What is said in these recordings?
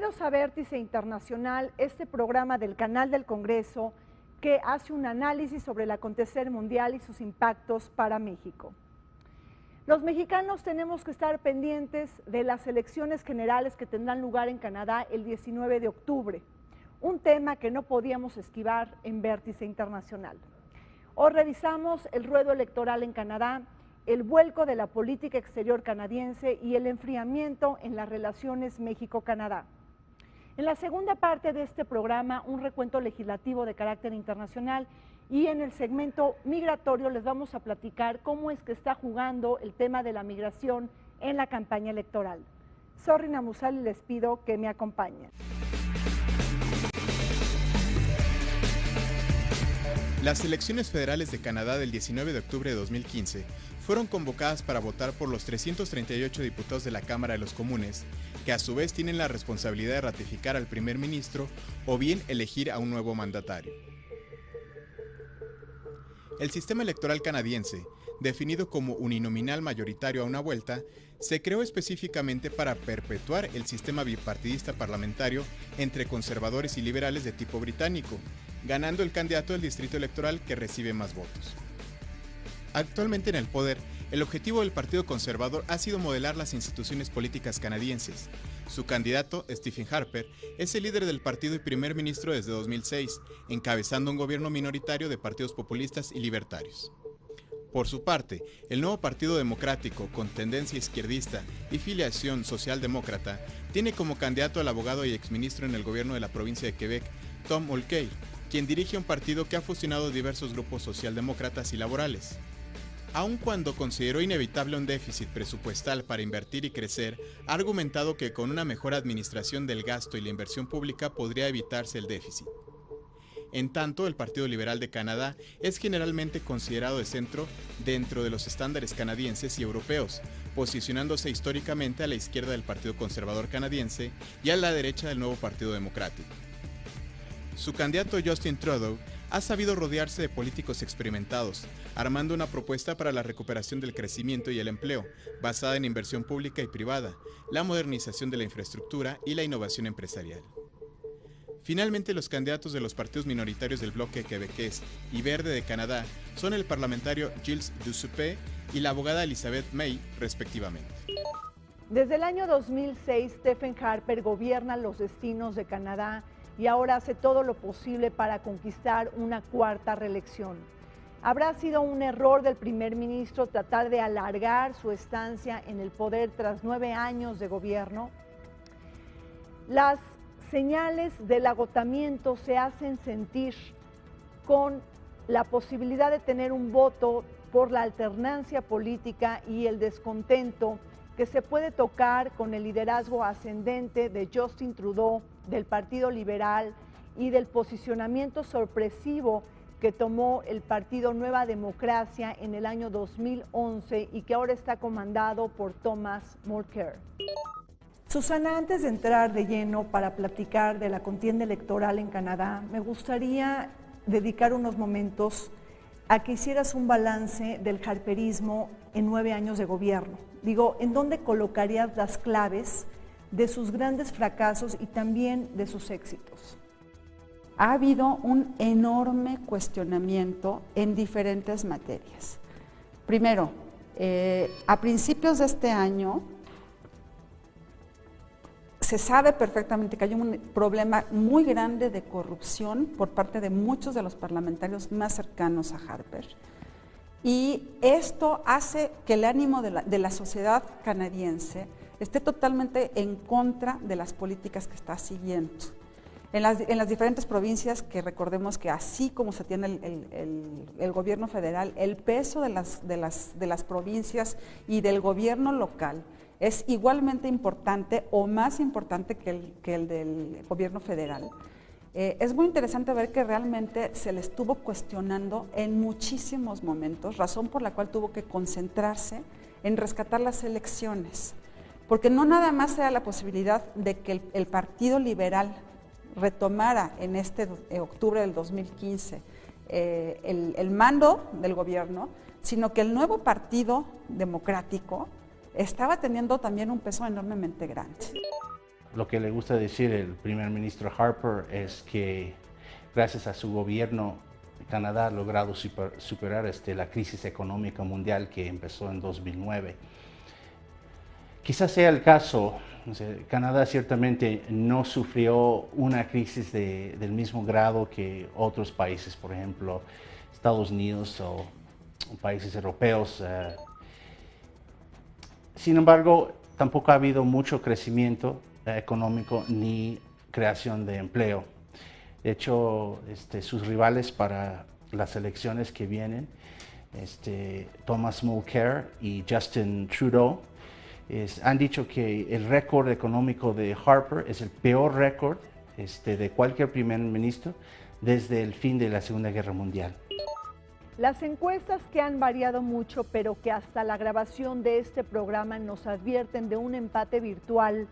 Bienvenidos a Vértice Internacional, este programa del canal del Congreso que hace un análisis sobre el acontecer mundial y sus impactos para México. Los mexicanos tenemos que estar pendientes de las elecciones generales que tendrán lugar en Canadá el 19 de octubre, un tema que no podíamos esquivar en Vértice Internacional. Hoy revisamos el ruedo electoral en Canadá, el vuelco de la política exterior canadiense y el enfriamiento en las relaciones México-Canadá. En la segunda parte de este programa, un recuento legislativo de carácter internacional, y en el segmento migratorio les vamos a platicar cómo es que está jugando el tema de la migración en la campaña electoral. Soy Rina Musal y les pido que me acompañen. Las elecciones federales de Canadá del 19 de octubre de 2015 fueron convocadas para votar por los 338 diputados de la Cámara de los Comunes, que a su vez tienen la responsabilidad de ratificar al primer ministro o bien elegir a un nuevo mandatario. El sistema electoral canadiense, definido como uninominal mayoritario a una vuelta, se creó específicamente para perpetuar el sistema bipartidista parlamentario entre conservadores y liberales de tipo británico, ganando el candidato del distrito electoral que recibe más votos. Actualmente en el poder, el objetivo del Partido Conservador ha sido modelar las instituciones políticas canadienses. Su candidato, Stephen Harper, es el líder del partido y primer ministro desde 2006, encabezando un gobierno minoritario de partidos populistas y libertarios. Por su parte, el nuevo Partido Democrático, con tendencia izquierdista y filiación socialdemócrata, tiene como candidato al abogado y exministro en el gobierno de la provincia de Quebec, Tom Mulcair, quien dirige un partido que ha fusionado diversos grupos socialdemócratas y laborales. Aun cuando consideró inevitable un déficit presupuestal para invertir y crecer, ha argumentado que con una mejor administración del gasto y la inversión pública podría evitarse el déficit. En tanto, el Partido Liberal de Canadá es generalmente considerado de centro dentro de los estándares canadienses y europeos, posicionándose históricamente a la izquierda del Partido Conservador canadiense y a la derecha del nuevo Partido Democrático. Su candidato Justin Trudeau ha sabido rodearse de políticos experimentados, armando una propuesta para la recuperación del crecimiento y el empleo, basada en inversión pública y privada, la modernización de la infraestructura y la innovación empresarial. Finalmente, los candidatos de los partidos minoritarios del bloque quebequés y Verde de Canadá son el parlamentario Gilles Duceppe y la abogada Elizabeth May, respectivamente. Desde el año 2006, Stephen Harper gobierna los destinos de Canadá y ahora hace todo lo posible para conquistar una cuarta reelección. ¿Habrá sido un error del primer ministro tratar de alargar su estancia en el poder tras 9 años de gobierno? Las señales del agotamiento se hacen sentir con la posibilidad de tener un voto por la alternancia política y el descontento que se puede tocar con el liderazgo ascendente de Justin Trudeau, del Partido Liberal y del posicionamiento sorpresivo que tomó el Partido Nueva Democracia en el año 2011 y que ahora está comandado por Thomas Mulcair. Susana, antes de entrar de lleno para platicar de la contienda electoral en Canadá, me gustaría dedicar unos momentos a que hicieras un balance del harperismo en 9 años de gobierno. Digo, ¿en dónde colocarías las claves de sus grandes fracasos y también de sus éxitos? Ha habido un enorme cuestionamiento en diferentes materias. Primero, a principios de este año, se sabe perfectamente que hay un problema muy grande de corrupción por parte de muchos de los parlamentarios más cercanos a Harper. Y esto hace que el ánimo de la sociedad canadiense esté totalmente en contra de las políticas que está siguiendo. En las diferentes provincias, que recordemos que así como se tiene el gobierno federal, el peso de las provincias y del gobierno local es igualmente importante o más importante que el del gobierno federal. Es muy interesante ver que realmente se le estuvo cuestionando en muchísimos momentos, razón por la cual tuvo que concentrarse en rescatar las elecciones, porque no nada más era la posibilidad de que el Partido Liberal retomara en este octubre del 2015 el mando del gobierno, sino que el nuevo Partido Democrático estaba teniendo también un peso enormemente grande. lo que le gusta decir el primer ministro Harper es que gracias a su gobierno, Canadá ha logrado superar la crisis económica mundial que empezó en 2009. Quizás sea el caso, Canadá ciertamente no sufrió una crisis del mismo grado que otros países, por ejemplo, Estados Unidos o países europeos. Sin embargo, tampoco ha habido mucho crecimiento económico ni creación de empleo. De hecho, sus rivales para las elecciones que vienen, Thomas Mulcair y Justin Trudeau, han dicho que el récord económico de Harper es el peor récord de cualquier primer ministro desde el fin de la Segunda Guerra Mundial. Las encuestas que han variado mucho, pero que hasta la grabación de este programa nos advierten de un empate virtual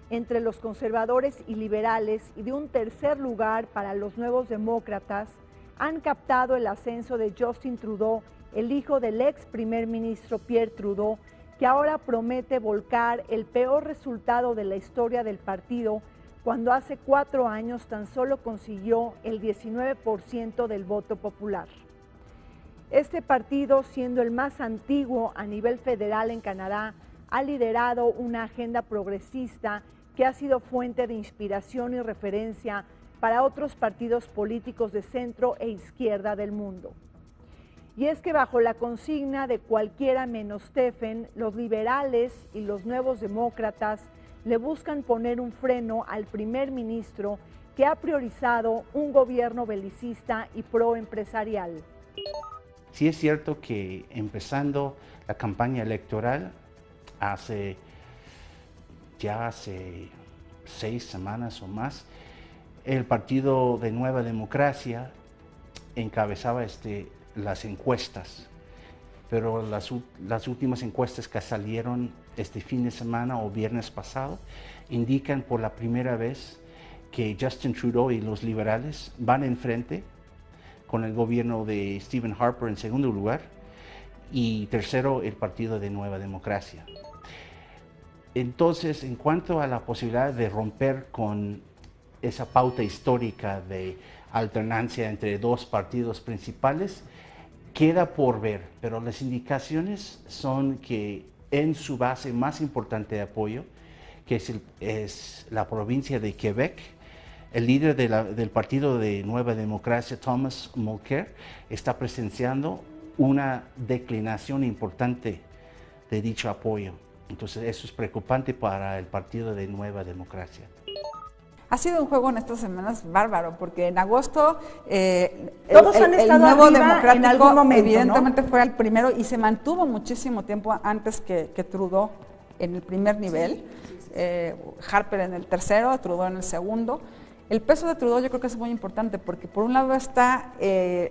entre los conservadores y liberales y de un tercer lugar para los nuevos demócratas, han captado el ascenso de Justin Trudeau, el hijo del ex primer ministro Pierre Trudeau, que ahora promete volcar el peor resultado de la historia del partido cuando hace 4 años tan solo consiguió el 19% del voto popular. Este partido, siendo el más antiguo a nivel federal en Canadá, ha liderado una agenda progresista que ha sido fuente de inspiración y referencia para otros partidos políticos de centro e izquierda del mundo. Y es que bajo la consigna de cualquiera menos Stephen, los liberales y los nuevos demócratas le buscan poner un freno al primer ministro que ha priorizado un gobierno belicista y proempresarial. Sí es cierto que empezando la campaña electoral hace 6 semanas o más, el Partido de Nueva Democracia encabezaba las encuestas, pero las últimas encuestas que salieron este fin de semana o viernes pasado indican por la primera vez que Justin Trudeau y los liberales van enfrente con el gobierno de Stephen Harper en segundo lugar y tercero el Partido de Nueva Democracia. Entonces, en cuanto a la posibilidad de romper con esa pauta histórica de alternancia entre dos partidos principales, queda por ver, pero las indicaciones son que en su base más importante de apoyo, que es la provincia de Quebec, el líder del Partido de Nueva Democracia, Thomas Mulcair, está presenciando una declinación importante de dicho apoyo. Entonces eso es preocupante para el Partido de Nueva Democracia. Ha sido un juego en estas semanas bárbaro, porque en agosto todos han estado el Nuevo arriba Democrático en algún momento, evidentemente ¿no? fue el primero y se mantuvo muchísimo tiempo antes que Trudeau en el primer nivel, Harper en el tercero, Trudeau en el segundo. El peso de Trudeau yo creo que es muy importante porque por un lado está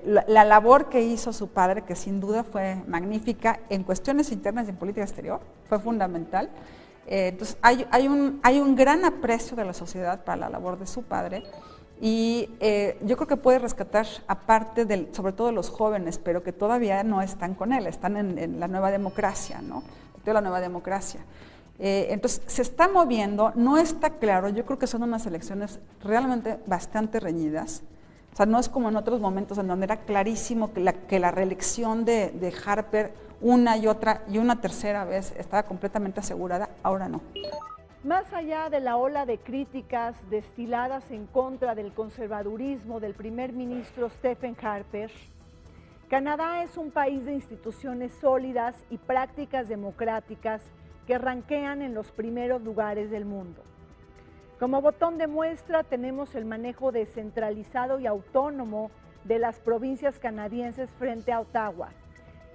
la labor que hizo su padre, que sin duda fue magnífica en cuestiones internas y en política exterior, fue fundamental. Entonces hay un gran aprecio de la sociedad para la labor de su padre y yo creo que puede rescatar aparte sobre todo de los jóvenes, pero que todavía no están con él, están en la Nueva Democracia, ¿no? De la Nueva Democracia. Entonces se está moviendo, no está claro, yo creo que son unas elecciones realmente bastante reñidas, o sea, no es como en otros momentos en donde era clarísimo que la reelección de Harper una y otra y una tercera vez estaba completamente asegurada, ahora no. Más allá de la ola de críticas destiladas en contra del conservadurismo del primer ministro Stephen Harper, Canadá es un país de instituciones sólidas y prácticas democráticas que ranquean en los primeros lugares del mundo. Como botón de muestra tenemos el manejo descentralizado y autónomo de las provincias canadienses frente a Ottawa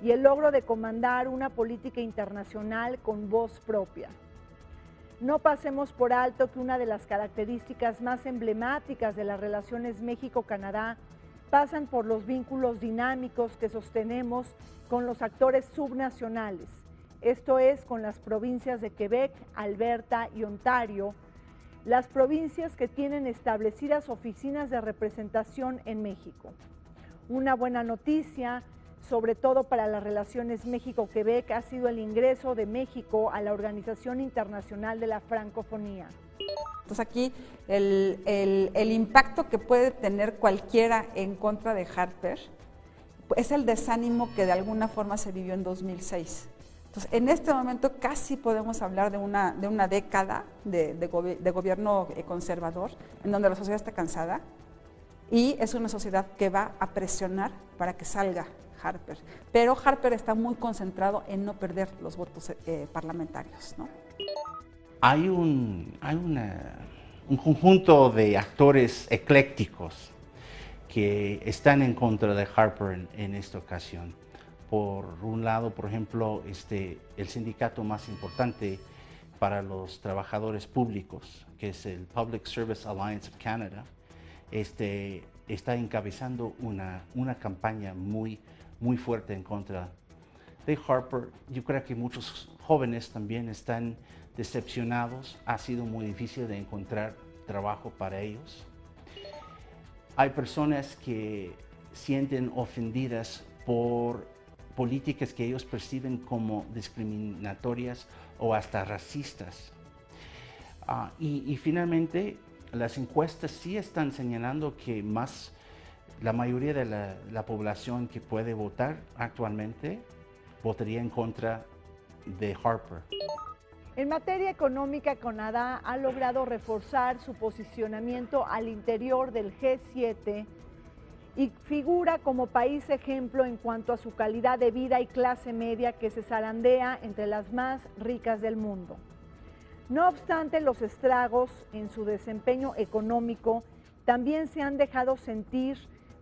y el logro de comandar una política internacional con voz propia. No pasemos por alto que una de las características más emblemáticas de las relaciones México-Canadá pasan por los vínculos dinámicos que sostenemos con los actores subnacionales, esto es, con las provincias de Quebec, Alberta y Ontario, las provincias que tienen establecidas oficinas de representación en México. Una buena noticia, sobre todo para las relaciones México-Quebec, ha sido el ingreso de México a la Organización Internacional de la Francofonía. Entonces aquí el impacto que puede tener cualquiera en contra de Harper es el desánimo que de alguna forma se vivió en 2006. Entonces, en este momento casi podemos hablar de una década de gobierno conservador, en donde la sociedad está cansada y es una sociedad que va a presionar para que salga Harper. Pero Harper está muy concentrado en no perder los votos parlamentarios, ¿no? Hay un conjunto de actores eclécticos que están en contra de Harper en esta ocasión. Por un lado, por ejemplo, el sindicato más importante para los trabajadores públicos, que es el Public Service Alliance of Canada, está encabezando una campaña muy fuerte en contra de Harper. Yo creo que muchos jóvenes también están decepcionados. Ha sido muy difícil de encontrar trabajo para ellos. Hay personas que sienten ofendidas por políticas que ellos perciben como discriminatorias o hasta racistas. Y finalmente, las encuestas sí están señalando que la mayoría de la población que puede votar actualmente votaría en contra de Harper. En materia económica, Canadá ha logrado reforzar su posicionamiento al interior del G7 y figura como país ejemplo en cuanto a su calidad de vida y clase media que se zarandea entre las más ricas del mundo. No obstante, los estragos en su desempeño económico también se han dejado sentir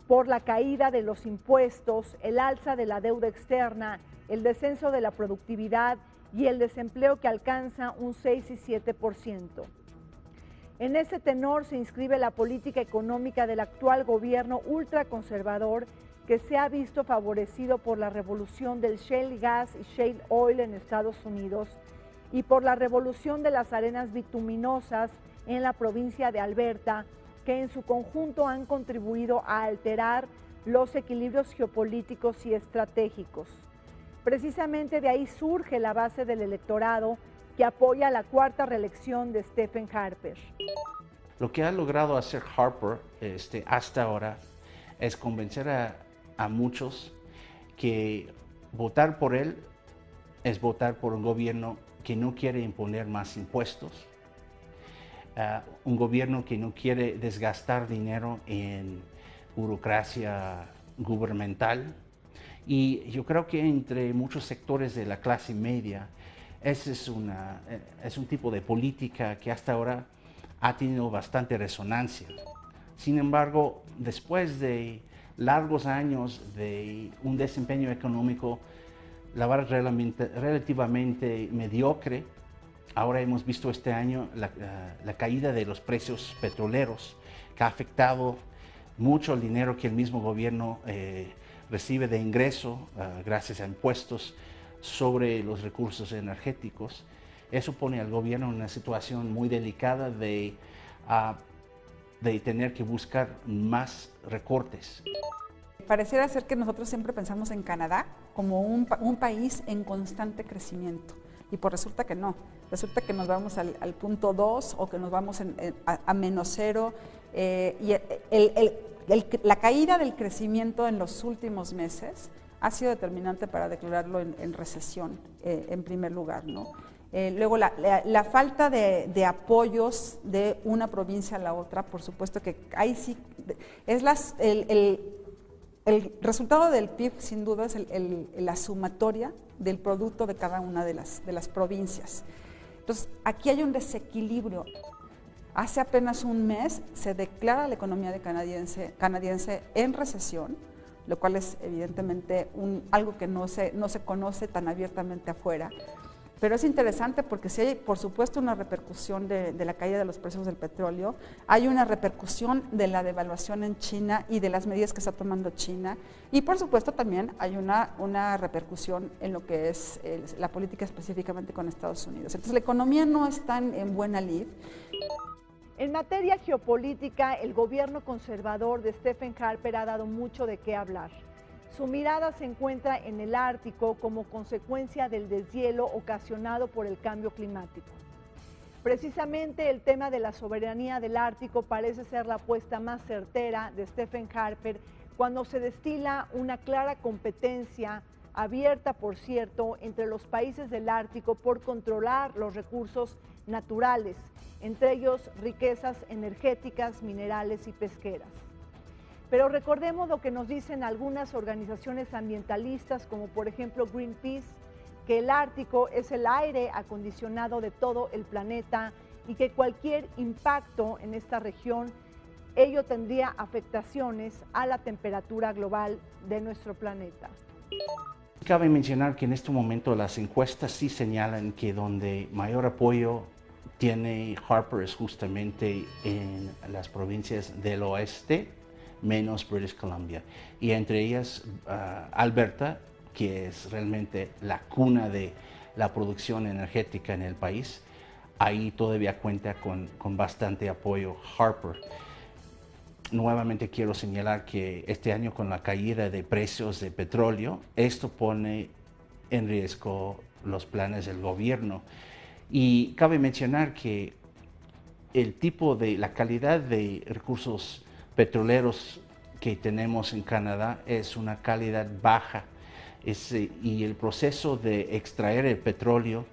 por la caída de los impuestos, el alza de la deuda externa, el descenso de la productividad y el desempleo que alcanza un 6 y 7%. En ese tenor se inscribe la política económica del actual gobierno ultraconservador que se ha visto favorecido por la revolución del shale gas y shale oil en Estados Unidos y por la revolución de las arenas bituminosas en la provincia de Alberta, que en su conjunto han contribuido a alterar los equilibrios geopolíticos y estratégicos. Precisamente de ahí surge la base del electorado que apoya la cuarta reelección de Stephen Harper. Lo que ha logrado hacer Harper hasta ahora es convencer a muchos que votar por él es votar por un gobierno que no quiere imponer más impuestos, un gobierno que no quiere desgastar dinero en burocracia gubernamental. Y yo creo que entre muchos sectores de la clase media, ese es un tipo de política que hasta ahora ha tenido bastante resonancia. Sin embargo, después de largos años de un desempeño económico, la verdad, relativamente mediocre, ahora hemos visto este año la caída de los precios petroleros, que ha afectado mucho el dinero que el mismo gobierno recibe de ingreso gracias a impuestos sobre los recursos energéticos. Eso pone al gobierno en una situación muy delicada de tener que buscar más recortes. Pareciera ser que nosotros siempre pensamos en Canadá como un país en constante crecimiento y pues resulta que no, resulta que nos vamos al punto 2 o que nos vamos a menos 0 y la caída del crecimiento en los últimos meses ha sido determinante para declararlo en recesión, en primer lugar, ¿no? Luego, la falta de apoyos de una provincia a la otra, por supuesto que ahí sí, es el resultado del PIB, sin duda, es la sumatoria del producto de cada una de las provincias. Entonces, aquí hay un desequilibrio. Hace apenas un mes se declara la economía canadiense en recesión, lo cual es evidentemente algo que no se conoce tan abiertamente afuera. Pero es interesante porque sí hay, por supuesto, una repercusión de la caída de los precios del petróleo, hay una repercusión de la devaluación en China y de las medidas que está tomando China, y por supuesto también hay una repercusión en lo que es la política específicamente con Estados Unidos. Entonces la economía no está en buena lid. En materia geopolítica, el gobierno conservador de Stephen Harper ha dado mucho de qué hablar. Su mirada se encuentra en el Ártico como consecuencia del deshielo ocasionado por el cambio climático. Precisamente el tema de la soberanía del Ártico parece ser la apuesta más certera de Stephen Harper cuando se destila una clara competencia, abierta por cierto, entre los países del Ártico por controlar los recursos naturales, entre ellos riquezas energéticas, minerales y pesqueras. Pero recordemos lo que nos dicen algunas organizaciones ambientalistas, como por ejemplo Greenpeace, que el Ártico es el aire acondicionado de todo el planeta y que cualquier impacto en esta región, ello tendría afectaciones a la temperatura global de nuestro planeta. Cabe mencionar que en este momento las encuestas sí señalan que donde mayor apoyo tiene Harper es justamente en las provincias del oeste, menos British Columbia, y entre ellas Alberta, que es realmente la cuna de la producción energética en el país. Ahí todavía cuenta con bastante apoyo Harper. Nuevamente quiero señalar que este año, con la caída de precios de petróleo, esto pone en riesgo los planes del gobierno. Y cabe mencionar que la calidad de recursos petroleros que tenemos en Canadá es una calidad baja. Y el proceso de extraer el petróleo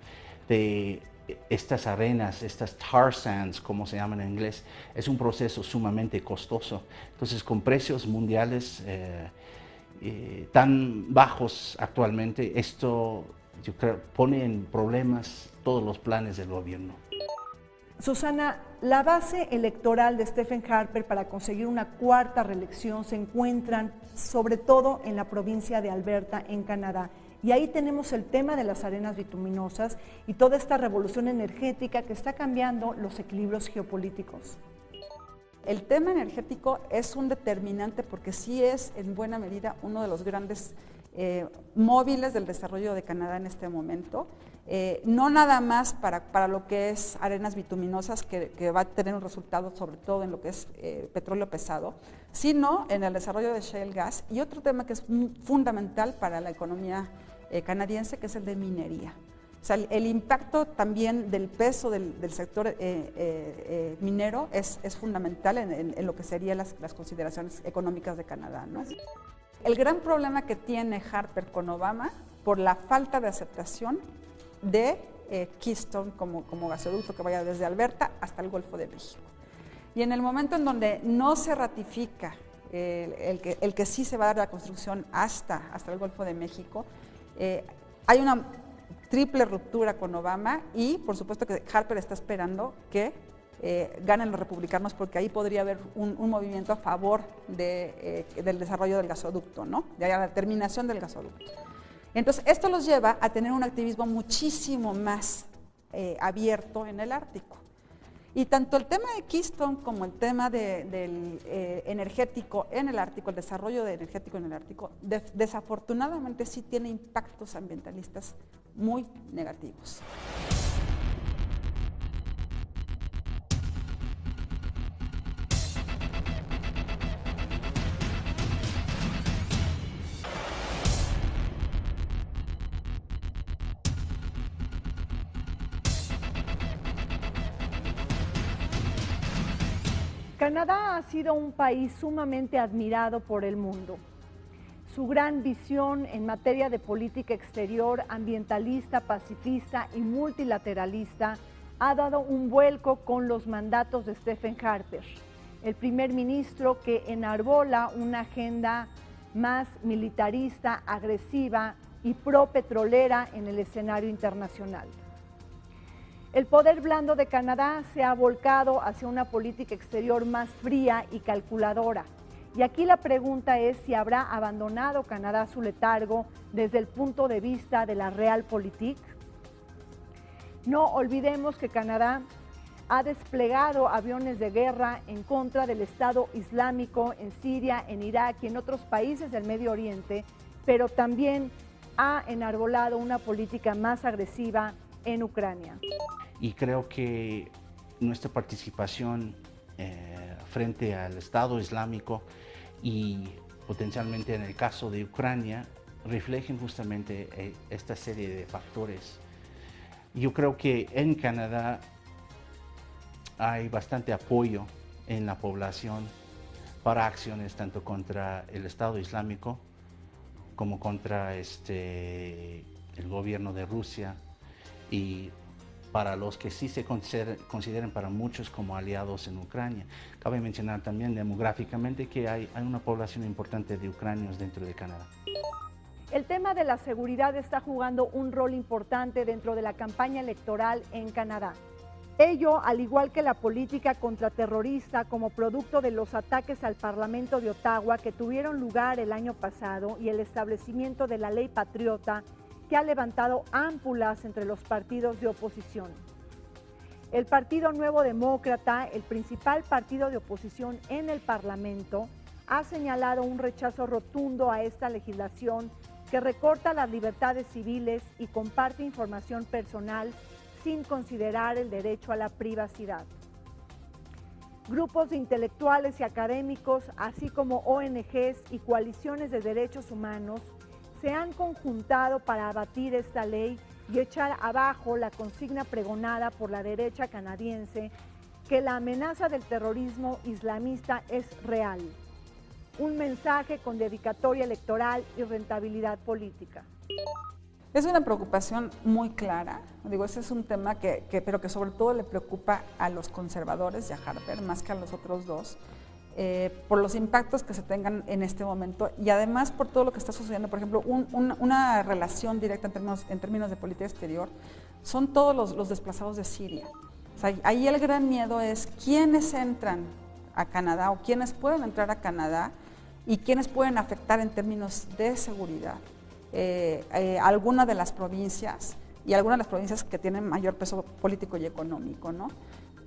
de estas arenas, estas tar sands, como se llaman en inglés, es un proceso sumamente costoso. Entonces, con precios mundiales tan bajos actualmente, esto yo creo pone en problemas todos los planes del gobierno. Susana, la base electoral de Stephen Harper para conseguir una cuarta reelección se encuentran sobre todo en la provincia de Alberta, en Canadá. Y ahí tenemos el tema de las arenas bituminosas y toda esta revolución energética que está cambiando los equilibrios geopolíticos. El tema energético es un determinante porque sí es en buena medida uno de los grandes móviles del desarrollo de Canadá en este momento. No nada más para lo que es arenas bituminosas, que va a tener un resultado sobre todo en lo que es petróleo pesado, sino en el desarrollo de shale gas y otro tema que es fundamental para la economía canadiense, que es el de minería. O sea, el impacto también del peso del sector minero es fundamental en lo que serían las consideraciones económicas de Canadá, ¿no? El gran problema que tiene Harper con Obama por la falta de aceptación de Keystone como gasoducto que vaya desde Alberta hasta el Golfo de México. Y en el momento en donde no se ratifica el que sí se va a dar la construcción hasta el Golfo de México, hay una triple ruptura con Obama y por supuesto que Harper está esperando que ganen los republicanos, porque ahí podría haber un movimiento a favor del desarrollo del gasoducto, ¿no? De la terminación del gasoducto. Entonces, esto los lleva a tener un activismo muchísimo más abierto en el Ártico. Y tanto el tema de Keystone como el tema del energético en el Ártico, el desarrollo energético en el Ártico, desafortunadamente sí tiene impactos ambientalistas muy negativos. Canadá ha sido un país sumamente admirado por el mundo. Su gran visión en materia de política exterior, ambientalista, pacifista y multilateralista ha dado un vuelco con los mandatos de Stephen Harper, el primer ministro que enarbola una agenda más militarista, agresiva y pro-petrolera en el escenario internacional. El poder blando de Canadá se ha volcado hacia una política exterior más fría y calculadora. Y aquí la pregunta es si habrá abandonado Canadá su letargo desde el punto de vista de la realpolitik. No olvidemos que Canadá ha desplegado aviones de guerra en contra del Estado Islámico en Siria, en Irak y en otros países del Medio Oriente, pero también ha enarbolado una política más agresiva en Ucrania. Y creo que nuestra participación frente al Estado Islámico y potencialmente en el caso de Ucrania reflejen justamente esta serie de factores. Yo creo que en Canadá hay bastante apoyo en la población para acciones tanto contra el Estado Islámico como contra el gobierno de Rusia, y para los que sí se consideran para muchos como aliados en Ucrania. Cabe mencionar también demográficamente que hay una población importante de ucranios dentro de Canadá. El tema de la seguridad está jugando un rol importante dentro de la campaña electoral en Canadá. Ello, al igual que la política contraterrorista como producto de los ataques al Parlamento de Ottawa que tuvieron lugar el año pasado y el establecimiento de la Ley Patriota, que ha levantado ámpulas entre los partidos de oposición. El Partido Nuevo Demócrata, el principal partido de oposición en el Parlamento, ha señalado un rechazo rotundo a esta legislación que recorta las libertades civiles y comparte información personal sin considerar el derecho a la privacidad. Grupos de intelectuales y académicos, así como ONGs y coaliciones de derechos humanos, se han conjuntado para abatir esta ley y echar abajo la consigna pregonada por la derecha canadiense que la amenaza del terrorismo islamista es real. Un mensaje con dedicatoria electoral y rentabilidad política. Es una preocupación muy clara. Digo, ese es un tema pero que sobre todo le preocupa a los conservadores y a Harper, más que a los otros dos, por los impactos que se tengan en este momento y además por todo lo que está sucediendo. Por ejemplo, una relación directa en términos de política exterior son todos los desplazados de Siria. O sea, ahí el gran miedo es quiénes entran a Canadá o quiénes pueden entrar a Canadá y quiénes pueden afectar en términos de seguridad algunas de las provincias y algunas de las provincias que tienen mayor peso político y económico, ¿no?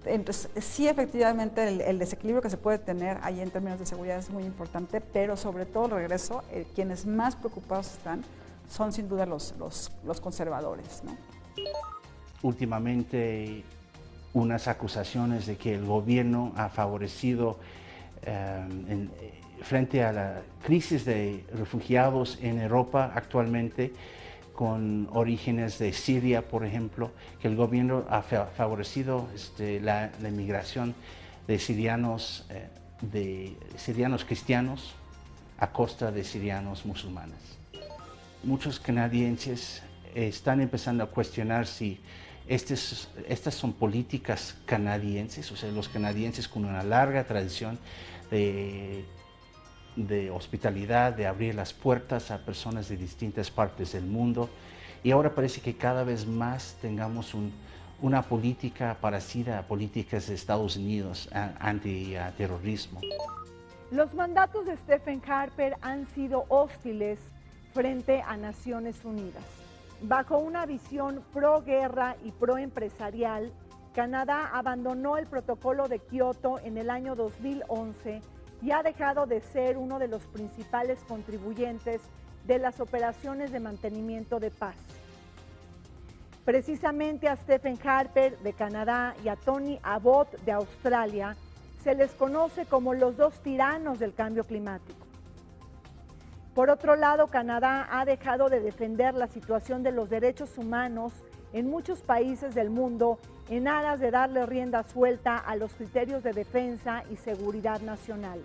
Entonces, sí, efectivamente, el desequilibrio que se puede tener ahí en términos de seguridad es muy importante, pero sobre todo, regreso, quienes más preocupados están son sin duda los conservadores, ¿no? Últimamente, unas acusaciones de que el gobierno ha favorecido frente a la crisis de refugiados en Europa actualmente, con orígenes de Siria, por ejemplo, que el gobierno ha favorecido la inmigración de sirianos cristianos a costa de sirianos musulmanes. Muchos canadienses están empezando a cuestionar si estas son políticas canadienses, o sea, los canadienses con una larga tradición de hospitalidad, de abrir las puertas a personas de distintas partes del mundo, y ahora parece que cada vez más tengamos una política parecida a políticas de Estados Unidos antiterrorismo. Los mandatos de Stephen Harper han sido hostiles frente a Naciones Unidas. Bajo una visión pro-guerra y pro-empresarial, Canadá abandonó el Protocolo de Kioto en el año 2011 y ha dejado de ser uno de los principales contribuyentes de las operaciones de mantenimiento de paz. Precisamente a Stephen Harper de Canadá y a Tony Abbott de Australia se les conoce como los dos tiranos del cambio climático. Por otro lado, Canadá ha dejado de defender la situación de los derechos humanos en muchos países del mundo en aras de darle rienda suelta a los criterios de defensa y seguridad nacional.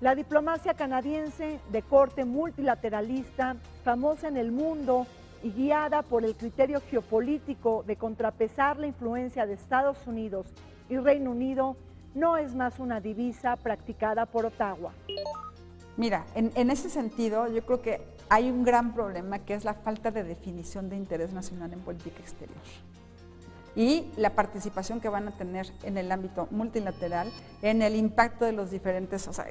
La diplomacia canadiense, de corte multilateralista, famosa en el mundo y guiada por el criterio geopolítico de contrapesar la influencia de Estados Unidos y Reino Unido, no es más una divisa practicada por Ottawa. Mira, en ese sentido, yo creo que hay un gran problema que es la falta de definición de interés nacional en política exterior y la participación que van a tener en el ámbito multilateral, en el impacto de los diferentes, o sea,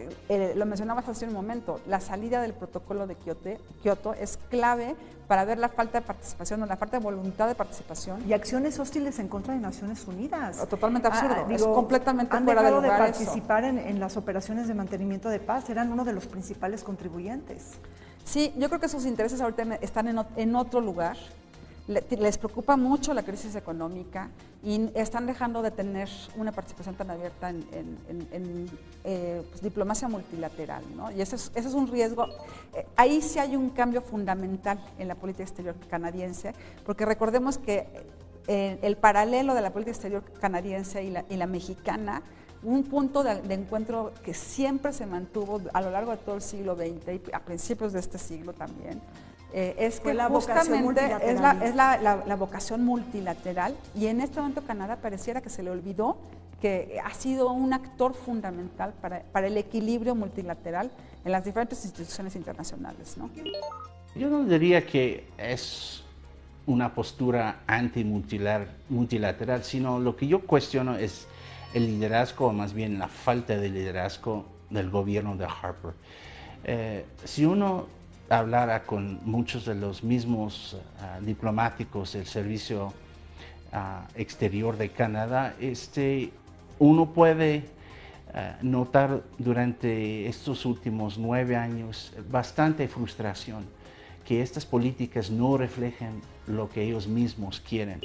lo mencionabas hace un momento, la salida del protocolo de Kioto es clave para ver la falta de participación o la falta de voluntad de participación. Y acciones hostiles en contra de Naciones Unidas. Totalmente absurdo, es completamente fuera de lugar. Han dejado de participar en las operaciones de mantenimiento de paz, eran uno de los principales contribuyentes. Sí, yo creo que sus intereses ahorita están en otro lugar. Les preocupa mucho la crisis económica y están dejando de tener una participación tan abierta en pues, diplomacia multilateral, ¿no? Y ese es un riesgo. Ahí sí hay un cambio fundamental en la política exterior canadiense, porque recordemos que el paralelo de la política exterior canadiense y la mexicana, un punto de encuentro que siempre se mantuvo a lo largo de todo el siglo XX y a principios de este siglo también, es que justamente es la vocación multilateral, y en este momento Canadá pareciera que se le olvidó que ha sido un actor fundamental para el equilibrio multilateral en las diferentes instituciones internacionales, ¿no? Yo no diría que es una postura anti-multilateral, sino lo que yo cuestiono es el liderazgo, o más bien la falta de liderazgo del gobierno de Harper. Si uno hablara con muchos de los mismos diplomáticos del servicio exterior de Canadá, uno puede notar durante estos últimos 9 años bastante frustración, que estas políticas no reflejen lo que ellos mismos quieren.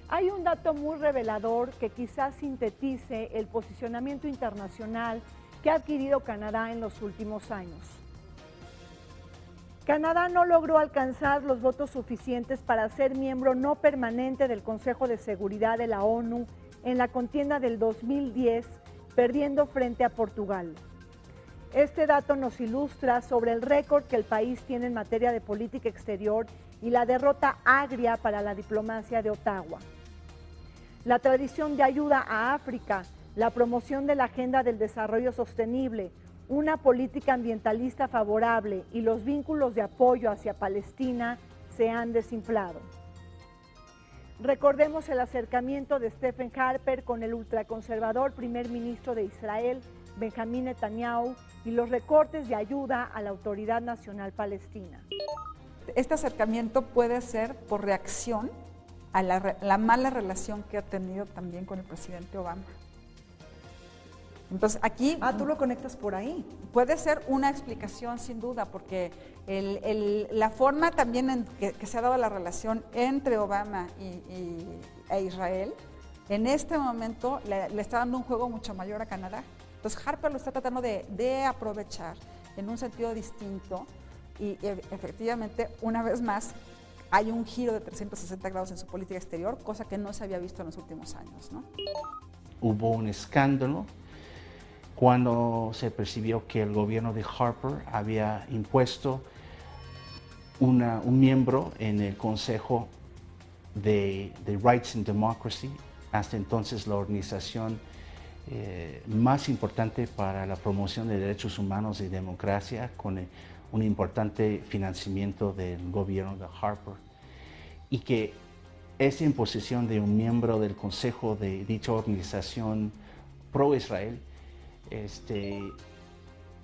Hay un dato muy revelador que quizás sintetice el posicionamiento internacional que ha adquirido Canadá en los últimos años. Canadá no logró alcanzar los votos suficientes para ser miembro no permanente del Consejo de Seguridad de la ONU en la contienda del 2010, perdiendo frente a Portugal. Este dato nos ilustra sobre el récord que el país tiene en materia de política exterior y la derrota agria para la diplomacia de Ottawa. La tradición de ayuda a África, la promoción de la agenda del desarrollo sostenible, una política ambientalista favorable y los vínculos de apoyo hacia Palestina se han desinflado. Recordemos el acercamiento de Stephen Harper con el ultraconservador primer ministro de Israel, Benjamín Netanyahu, y los recortes de ayuda a la Autoridad Nacional Palestina. Este acercamiento puede ser por reacción a la mala relación que ha tenido también con el presidente Obama. Entonces aquí... tú lo conectas por ahí. Puede ser una explicación sin duda, porque la forma también en que se ha dado la relación entre Obama e Israel, en este momento le está dando un juego mucho mayor a Canadá. Entonces Harper lo está tratando de aprovechar en un sentido distinto y efectivamente, una vez más, hay un giro de 360 grados en su política exterior, cosa que no se había visto en los últimos años, ¿no? Hubo un escándalo cuando se percibió que el gobierno de Harper había impuesto un miembro en el Consejo de Rights and Democracy, hasta entonces la organización más importante para la promoción de derechos humanos y democracia, con un importante financiamiento del gobierno de Harper, y que esa imposición de un miembro del consejo de dicha organización pro-Israel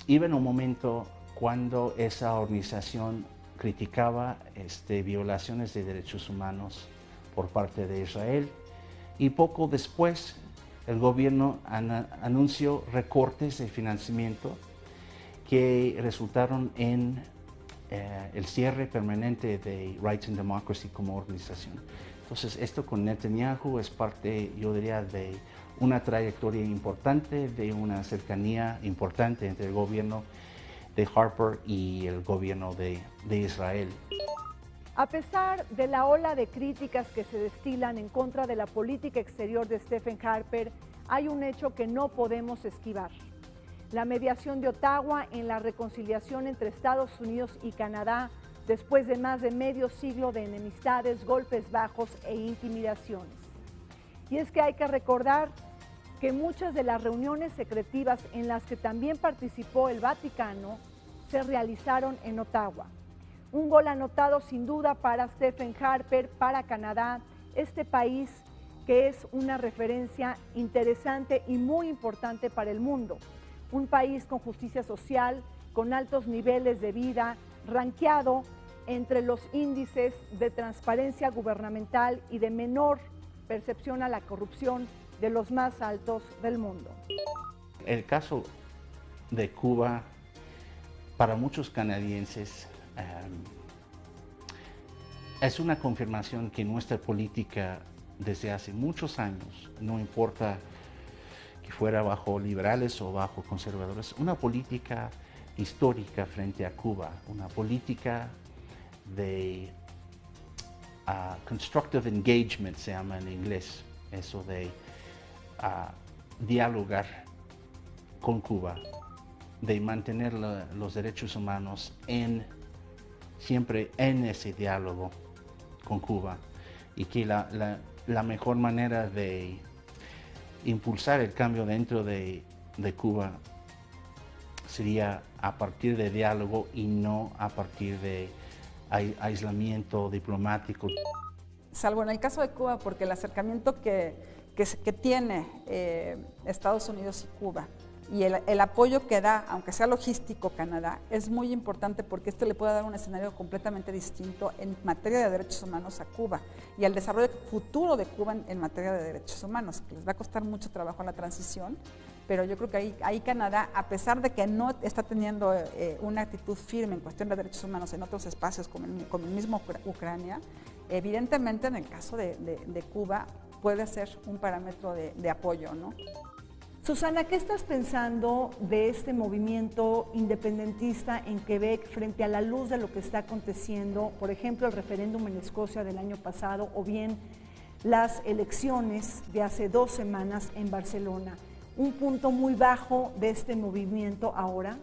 iba en un momento cuando esa organización criticaba violaciones de derechos humanos por parte de Israel, y poco después el gobierno anunció recortes de financiamiento que resultaron en el cierre permanente de Rights and Democracy como organización. Entonces, esto con Netanyahu es parte, yo diría, de una trayectoria importante, de una cercanía importante entre el gobierno de Harper y el gobierno de Israel. A pesar de la ola de críticas que se destilan en contra de la política exterior de Stephen Harper, hay un hecho que no podemos esquivar: la mediación de Ottawa en la reconciliación entre Estados Unidos y Canadá después de más de medio siglo de enemistades, golpes bajos e intimidaciones. Y es que hay que recordar que muchas de las reuniones secretivas en las que también participó el Vaticano se realizaron en Ottawa. Un gol anotado sin duda para Stephen Harper, para Canadá, este país que es una referencia interesante y muy importante para el mundo. Un país con justicia social, con altos niveles de vida, rankeado entre los índices de transparencia gubernamental y de menor percepción a la corrupción de los más altos del mundo. El caso de Cuba, para muchos canadienses, es una confirmación que nuestra política desde hace muchos años, no importa que fuera bajo liberales o bajo conservadores, una política histórica frente a Cuba, una política de constructive engagement, se llama en inglés, eso de dialogar con Cuba, de mantener los derechos humanos siempre en ese diálogo con Cuba, y que la mejor manera de impulsar el cambio dentro de Cuba sería a partir de diálogo y no a partir de aislamiento diplomático. Salvo en el caso de Cuba, porque el acercamiento que tiene Estados Unidos y Cuba y el apoyo que da, aunque sea logístico, Canadá, es muy importante porque esto le puede dar un escenario completamente distinto en materia de derechos humanos a Cuba y al desarrollo futuro de Cuba en materia de derechos humanos, que les va a costar mucho trabajo la transición, pero yo creo que ahí Canadá, a pesar de que no está teniendo una actitud firme en cuestión de derechos humanos en otros espacios como el mismo Ucrania, evidentemente en el caso de Cuba puede ser un parámetro de apoyo, ¿no? Susana, ¿qué estás pensando de este movimiento independentista en Quebec frente a la luz de lo que está aconteciendo, por ejemplo, el referéndum en Escocia del año pasado o bien las elecciones de hace 2 semanas en Barcelona? ¿Un punto muy bajo de este movimiento ahora?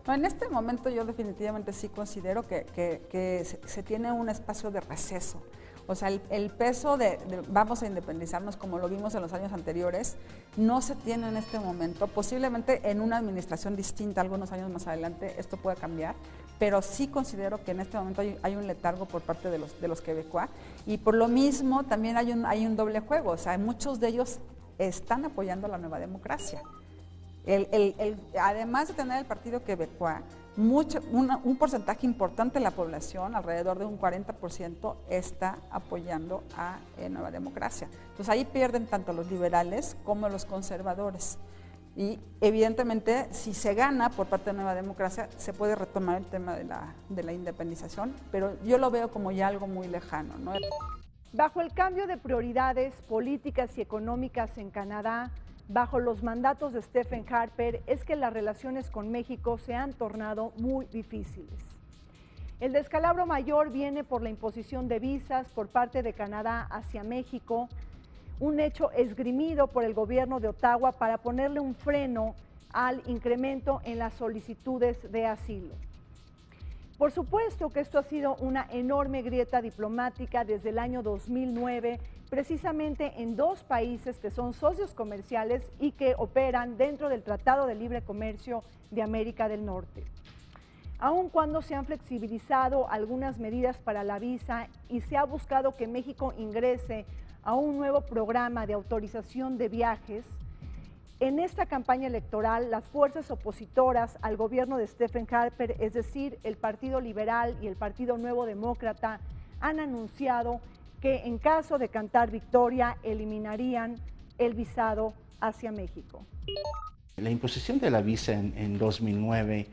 No, en este momento yo definitivamente sí considero que se tiene un espacio de receso. O sea, el peso de vamos a independizarnos como lo vimos en los años anteriores, no se tiene en este momento. Posiblemente en una administración distinta, algunos años más adelante, esto puede cambiar, pero sí considero que en este momento hay un letargo por parte de los quebecuas, y por lo mismo también hay un doble juego. O sea, muchos de ellos están apoyando la nueva democracia. Además de tener el partido quebecuá, un porcentaje importante de la población, alrededor de un 40%, está apoyando a Nueva Democracia. Entonces ahí pierden tanto los liberales como los conservadores. Y evidentemente, si se gana por parte de Nueva Democracia, se puede retomar el tema de la independización, pero yo lo veo como ya algo muy lejano, ¿no? Bajo el cambio de prioridades políticas y económicas en Canadá, bajo los mandatos de Stephen Harper, es que las relaciones con México se han tornado muy difíciles. El descalabro mayor viene por la imposición de visas por parte de Canadá hacia México, un hecho esgrimido por el gobierno de Ottawa para ponerle un freno al incremento en las solicitudes de asilo. Por supuesto que esto ha sido una enorme grieta diplomática desde el año 2009, precisamente en 2 países que son socios comerciales y que operan dentro del Tratado de Libre Comercio de América del Norte. Aun cuando se han flexibilizado algunas medidas para la visa y se ha buscado que México ingrese a un nuevo programa de autorización de viajes, en esta campaña electoral, las fuerzas opositoras al gobierno de Stephen Harper, es decir, el Partido Liberal y el Partido Nuevo Demócrata, han anunciado que en caso de cantar victoria, eliminarían el visado hacia México. La imposición de la visa en 2009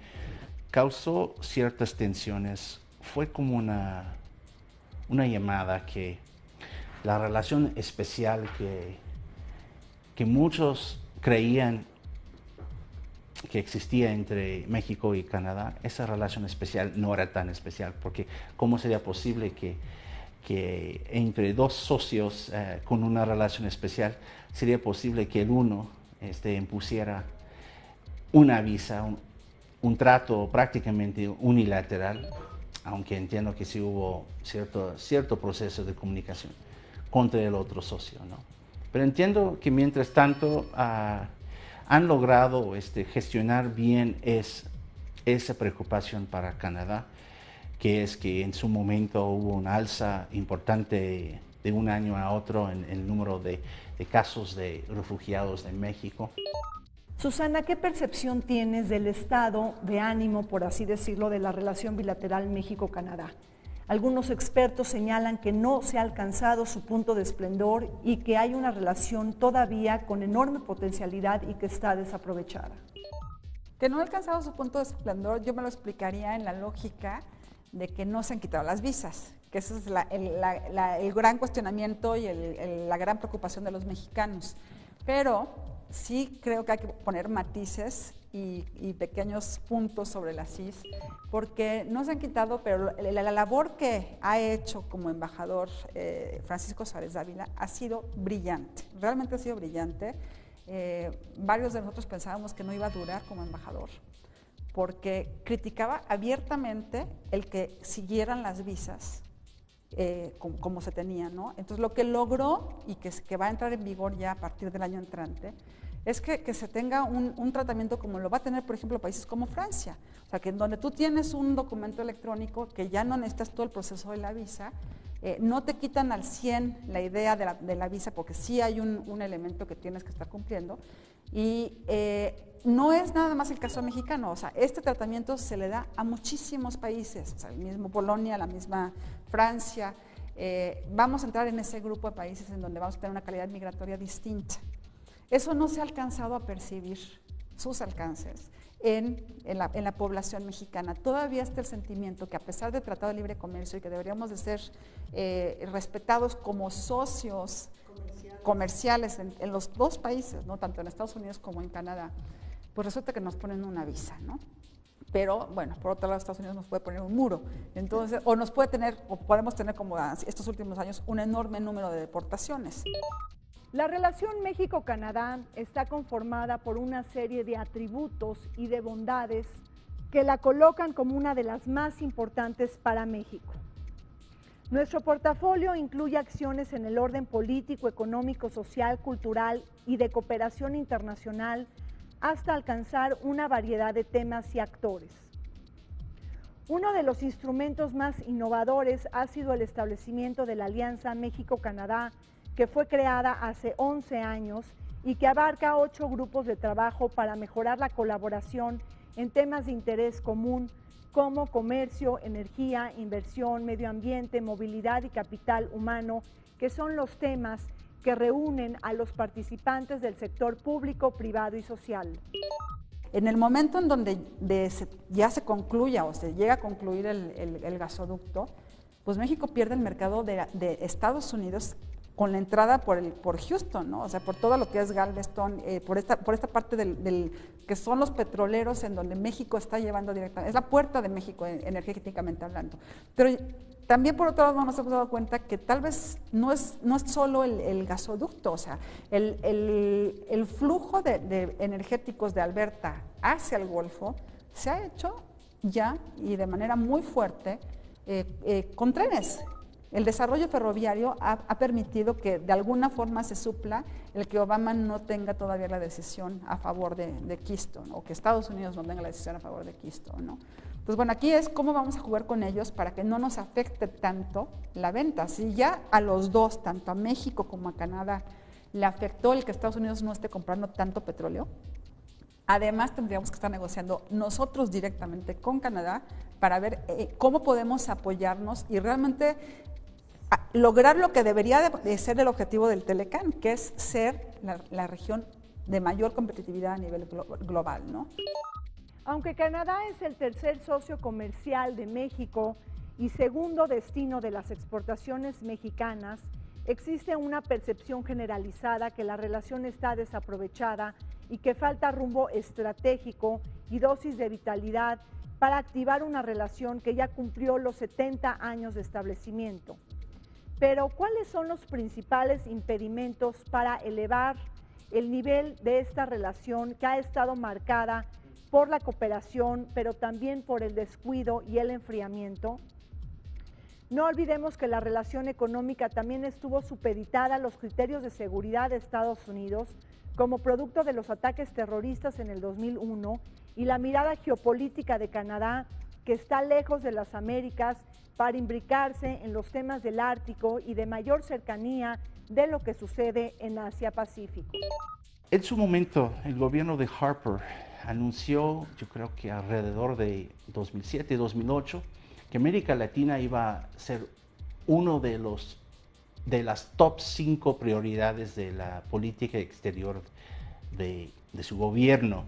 causó ciertas tensiones. Fue como una llamada que la relación especial que muchos creían que existía entre México y Canadá, esa relación especial no era tan especial, porque ¿cómo sería posible que entre 2 socios con una relación especial sería posible que el uno impusiera una visa, un trato prácticamente unilateral, aunque entiendo que sí hubo cierto proceso de comunicación contra el otro socio, ¿no? Pero entiendo que mientras tanto han logrado gestionar bien esa preocupación para Canadá, que es que en su momento hubo una alza importante de un año a otro en el número de casos de refugiados de México. Susana, ¿qué percepción tienes del estado de ánimo, por así decirlo, de la relación bilateral México-Canadá? Algunos expertos señalan que no se ha alcanzado su punto de esplendor y que hay una relación todavía con enorme potencialidad y que está desaprovechada. Que no ha alcanzado su punto de esplendor, yo me lo explicaría en la lógica de que no se han quitado las visas, que ese es el gran cuestionamiento y la gran preocupación de los mexicanos. Pero sí creo que hay que poner matices y pequeños puntos sobre la CIS, porque no se han quitado, pero la labor que ha hecho como embajador Francisco Suárez Dávila ha sido brillante, realmente ha sido brillante. Varios de nosotros pensábamos que no iba a durar como embajador, porque criticaba abiertamente el que siguieran las visas como se tenían, ¿no? Entonces lo que logró y que va a entrar en vigor ya a partir del año entrante es que se tenga un tratamiento como lo va a tener, por ejemplo, países como Francia. O sea, que en donde tú tienes un documento electrónico que ya no necesitas todo el proceso de la visa, no te quitan al 100 la idea de la visa, porque sí hay un elemento que tienes que estar cumpliendo. Y no es nada más el caso mexicano, o sea, este tratamiento se le da a muchísimos países, o sea, el mismo Polonia, la misma Francia. Vamos a entrar en ese grupo de países en donde vamos a tener una calidad migratoria distinta. Eso no se ha alcanzado a percibir, sus alcances, en la población mexicana. Todavía está el sentimiento que a pesar del Tratado de Libre Comercio y que deberíamos de ser respetados como socios comerciales en los dos países, ¿no? Tanto en Estados Unidos como en Canadá, pues resulta que nos ponen una visa, ¿no? Pero bueno, por otro lado Estados Unidos nos puede poner un muro, entonces, o podemos tener como estos últimos años un enorme número de deportaciones. La relación México-Canadá está conformada por una serie de atributos y de bondades que la colocan como una de las más importantes para México. Nuestro portafolio incluye acciones en el orden político, económico, social, cultural y de cooperación internacional hasta alcanzar una variedad de temas y actores. Uno de los instrumentos más innovadores ha sido el establecimiento de la Alianza México-Canadá, que fue creada hace 11 años y que abarca 8 grupos de trabajo para mejorar la colaboración en temas de interés común como comercio, energía, inversión, medio ambiente, movilidad y capital humano, que son los temas que reúnen a los participantes del sector público, privado y social. En el momento en donde ya se concluya o se llega a concluir el gasoducto, pues México pierde el mercado de Estados Unidos con la entrada por Houston, ¿no? O sea, por todo lo que es Galveston, por esta parte que son los petroleros en donde México está llevando directamente, es la puerta de México energéticamente hablando. Pero también por otro lado nos hemos dado cuenta que tal vez no es solo el gasoducto, o sea, el flujo de energéticos de Alberta hacia el Golfo se ha hecho ya y de manera muy fuerte con trenes. El desarrollo ferroviario ha permitido que de alguna forma se supla el que Obama no tenga todavía la decisión a favor de Keystone, o que Estados Unidos no tenga la decisión a favor de Keystone, ¿no? Entonces, bueno, aquí es cómo vamos a jugar con ellos para que no nos afecte tanto la venta. Si ya a los dos, tanto a México como a Canadá, le afectó el que Estados Unidos no esté comprando tanto petróleo, además tendríamos que estar negociando nosotros directamente con Canadá para ver cómo podemos apoyarnos y realmente lograr lo que debería de ser el objetivo del Telecán, que es ser la región de mayor competitividad a nivel global, ¿no? Aunque Canadá es el tercer socio comercial de México y segundo destino de las exportaciones mexicanas, existe una percepción generalizada que la relación está desaprovechada y que falta rumbo estratégico y dosis de vitalidad para activar una relación que ya cumplió los 70 años de establecimiento. Pero, ¿cuáles son los principales impedimentos para elevar el nivel de esta relación que ha estado marcada por la cooperación, pero también por el descuido y el enfriamiento? No olvidemos que la relación económica también estuvo supeditada a los criterios de seguridad de Estados Unidos como producto de los ataques terroristas en el 2001 y la mirada geopolítica de Canadá, que está lejos de las Américas, para imbricarse en los temas del Ártico y de mayor cercanía de lo que sucede en Asia-Pacífico. En su momento, el gobierno de Harper anunció, yo creo que alrededor de 2007, 2008, que América Latina iba a ser uno de las top 5 prioridades de la política exterior de su gobierno.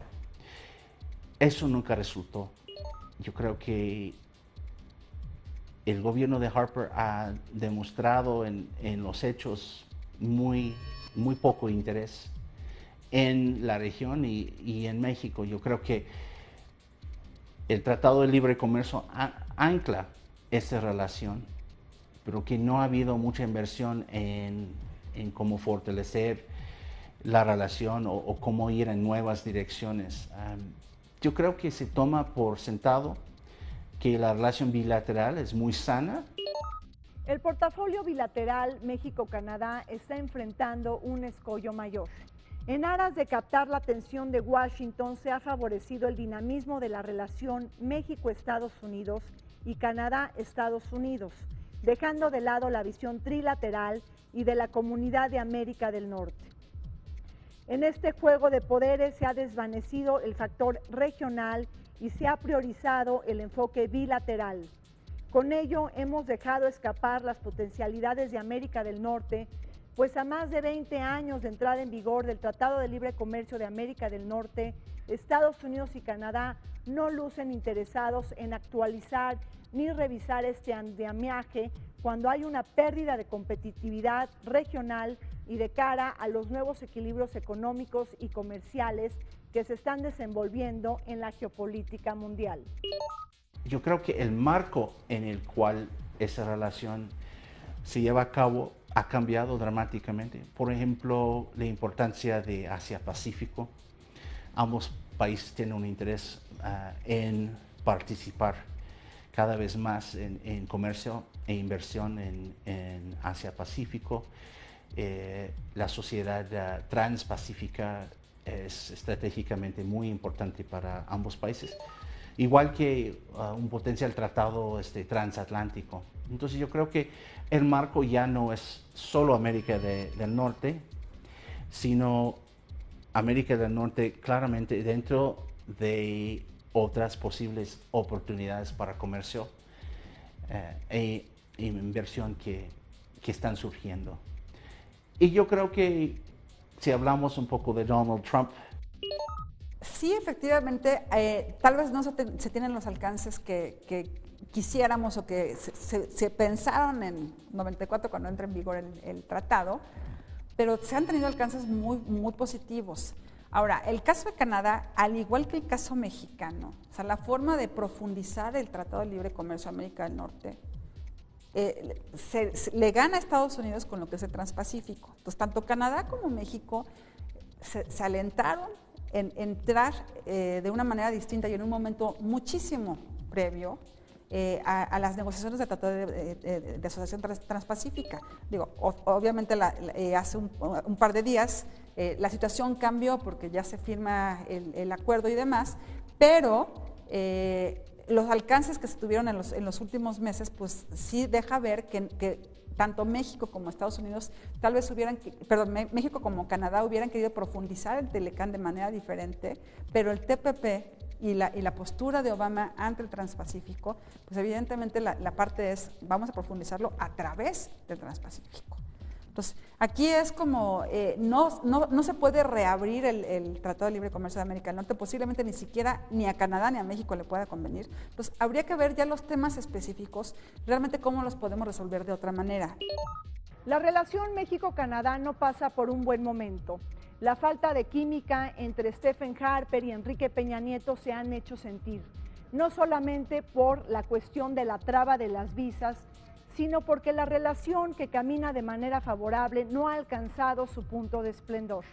Eso nunca resultó. Yo creo que el gobierno de Harper ha demostrado en los hechos muy poco interés en la región y en México. Yo creo que el Tratado de Libre Comercio ancla esta relación, pero que no ha habido mucha inversión en cómo fortalecer la relación o cómo ir en nuevas direcciones. Yo creo que se toma por sentado que la relación bilateral es muy sana. El portafolio bilateral México-Canadá está enfrentando un escollo mayor. En aras de captar la atención de Washington, se ha favorecido el dinamismo de la relación México-Estados Unidos y Canadá-Estados Unidos, dejando de lado la visión trilateral y de la Comunidad de América del Norte. En este juego de poderes se ha desvanecido el factor regional y se ha priorizado el enfoque bilateral. Con ello hemos dejado escapar las potencialidades de América del Norte, pues a más de 20 años de entrada en vigor del Tratado de Libre Comercio de América del Norte, Estados Unidos y Canadá no lucen interesados en actualizar ni revisar este andamiaje cuando hay una pérdida de competitividad regional y de cara a los nuevos equilibrios económicos y comerciales que se están desenvolviendo en la geopolítica mundial. Yo creo que el marco en el cual esa relación se lleva a cabo ha cambiado dramáticamente. Por ejemplo, la importancia de Asia-Pacífico. Ambos países tienen un interés en participar cada vez más en comercio e inversión en Asia-Pacífico. La sociedad transpacífica es estratégicamente muy importante para ambos países, igual que un potencial tratado transatlántico. Entonces yo creo que el marco ya no es solo América del Norte, sino América del Norte claramente dentro de otras posibles oportunidades para comercio e inversión que están surgiendo. Y yo creo que si hablamos un poco de Donald Trump. Sí, efectivamente, tal vez no se tienen los alcances que quisiéramos o que se pensaron en 94 cuando entra en vigor el tratado, pero se han tenido alcances muy positivos. Ahora, el caso de Canadá, al igual que el caso mexicano, o sea, la forma de profundizar el Tratado de Libre Comercio de América del Norte, le gana a Estados Unidos con lo que es el Transpacífico. Entonces, tanto Canadá como México se alentaron en entrar de una manera distinta y en un momento muchísimo previo a las negociaciones de Tratado de Asociación Transpacífica. Digo, obviamente hace un par de días la situación cambió porque ya se firma el acuerdo y demás, pero los alcances que se tuvieron en los últimos meses, pues sí deja ver que tanto México como Estados Unidos tal vez México como Canadá hubieran querido profundizar el Telecán de manera diferente, pero el TPP y la postura de Obama ante el Transpacífico, pues evidentemente la parte es, vamos a profundizarlo a través del Transpacífico. Entonces, aquí es como, no se puede reabrir el Tratado de Libre Comercio de América del Norte, posiblemente ni siquiera ni a Canadá ni a México le pueda convenir. Entonces, habría que ver ya los temas específicos, realmente cómo los podemos resolver de otra manera. La relación México-Canadá no pasa por un buen momento. La falta de química entre Stephen Harper y Enrique Peña Nieto se han hecho sentir, no solamente por la cuestión de la traba de las visas, sino porque la relación que camina de manera favorable no ha alcanzado su punto de esplendor.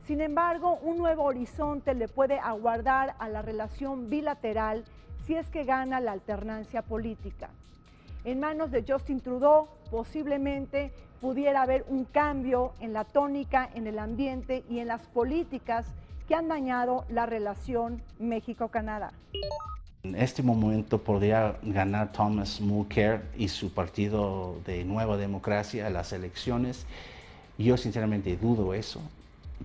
Sin embargo, un nuevo horizonte le puede aguardar a la relación bilateral si es que gana la alternancia política. En manos de Justin Trudeau, posiblemente pudiera haber un cambio en la tónica, en el ambiente y en las políticas que han dañado la relación México-Canadá. En este momento podría ganar Thomas Mulcair y su partido de Nueva Democracia las elecciones. Yo sinceramente dudo eso.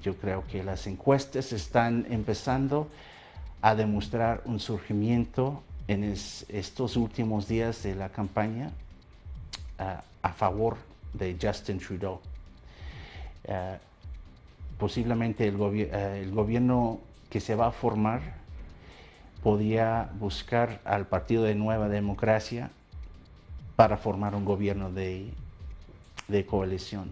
Yo creo que las encuestas están empezando a demostrar un surgimiento en estos últimos días de la campaña a favor de Justin Trudeau. Posiblemente el gobierno que se va a formar podía buscar al Partido de Nueva Democracia para formar un gobierno de coalición.